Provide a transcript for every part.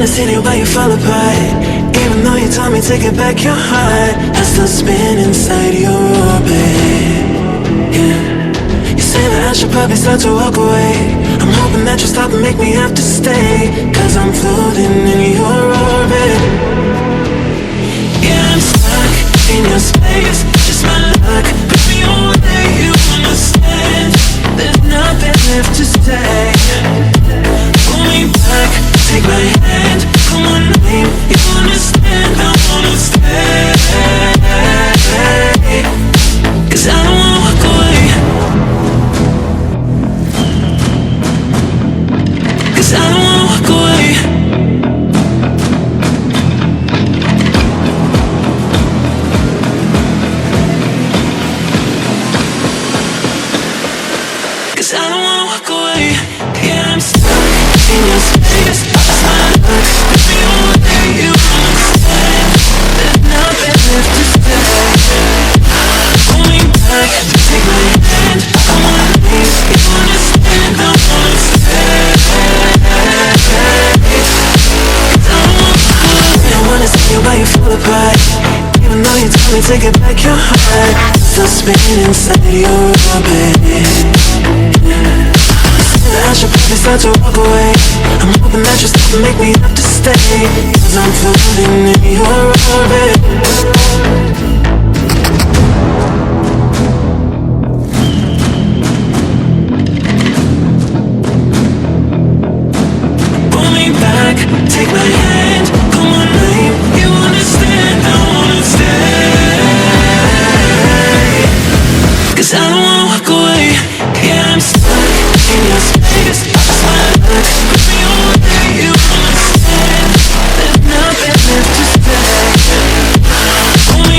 wanna see you, but you fall apart. Even though you told me to get back your heart, I still spin inside your orbit. Yeah. You say that I should probably start to walk away. I'm hoping that you'll stop and make me have to stay, 'cause I'm floating in your orbit. Yeah, I'm stuck in your space, just my luck. Put me away, you understand. There's nothing left to say. Pull me back, take my hand, call my name, you understand. I wanna stay, 'cause I don't wanna walk away, 'cause I don't wanna walk away. 'Cause I don't wanna walk away. Yeah, I'm stuck in your space, just my luck. Put me away, you understand. There's nothing left to say. Pull me back, take my hand, I wanna leave, you understand. I wanna stay, 'cause I don't wanna walk away. I wanna see you, but you fall apart. Even though you told me to get back your heart, still spinning inside your orbit. I should probably start to walk away. I'm hoping that you'll stop and make me have to stay, 'cause I'm floating in your orbit. Pull me back, take my hand, call my name, you understand. I wanna stay, 'cause I don't wanna walk away. Yeah, I'm stuck in your space, just my luck. Put me away, you understand. There's nothing left to say. Pull me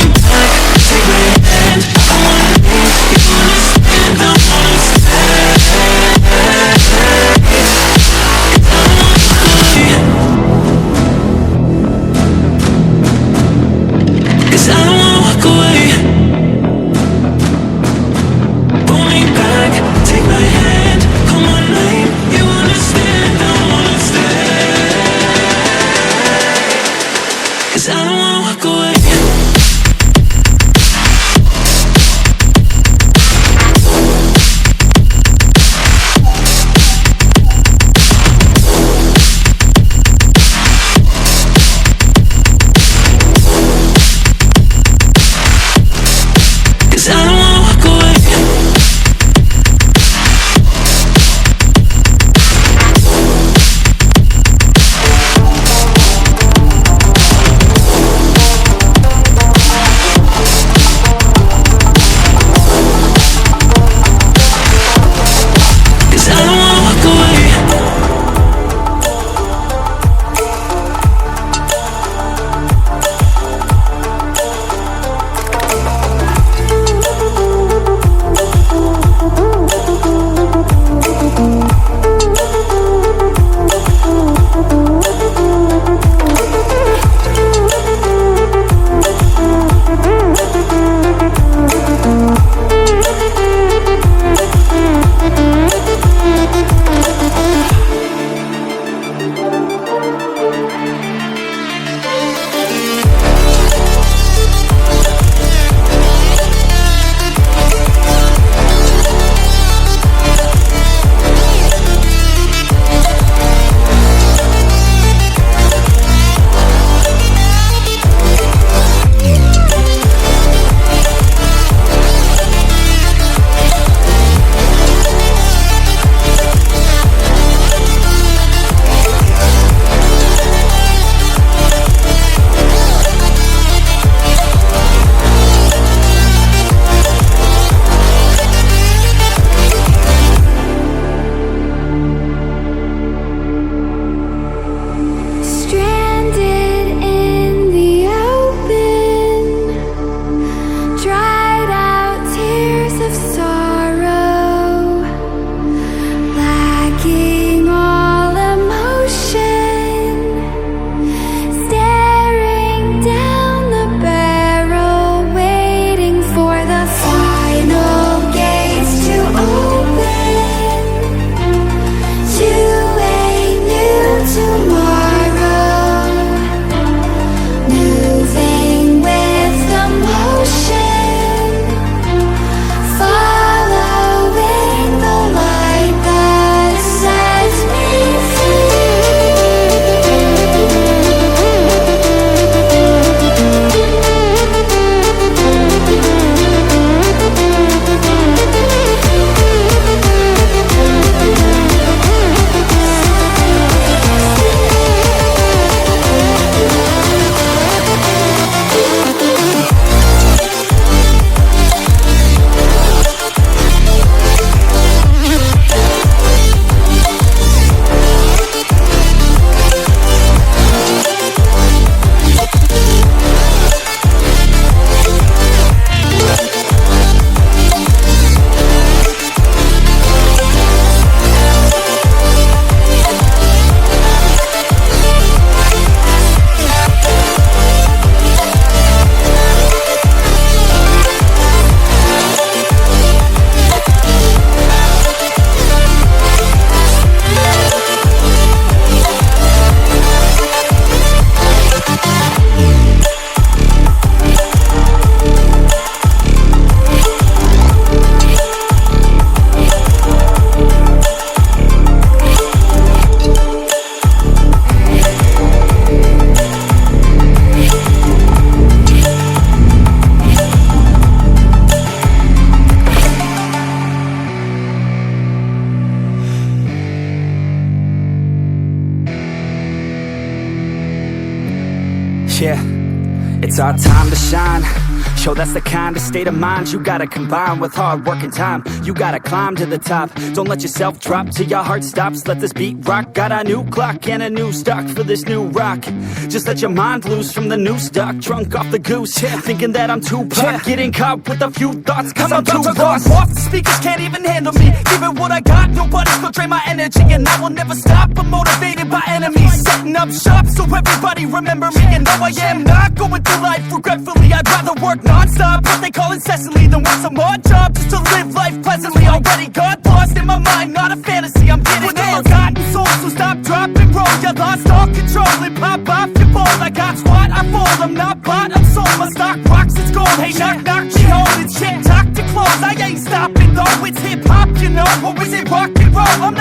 Yeah, it's our time to shine. Yo, that's the kind of state of mind you gotta combine with hard work and time. You gotta climb to the top. Don't let yourself drop till your heart stops. Let this beat rock. Got a new clock and a new stock for this new rock. Just let your mind loose from the new stock. Drunk off the goose, thinking that I'm too pop. Getting caught with a few thoughts, cause I'm too lost. Off the speakers can't even handle me. Giving what I got, nobody's gonna drain my energy. And I will never stop, I'm motivated by enemies. Setting up shop so everybody remember me. And though I am not going through life regretfully, I'd rather work non-stop, what they call incessantly, than work some odd job just to live life pleasantly. Already got lost in my mind, not a fantasy, I'm getting it. Forgotten soul, so stop, drop, and roll. You lost all control and pop off your ball. I got squat, I fall, I'm not bought, I'm sold. My stock rocks, it's gold. Hey, knock, knock, she holding shit, talk to close. I ain't stopping though, it's hip-hop, you know. Or is it rock and roll? I'm not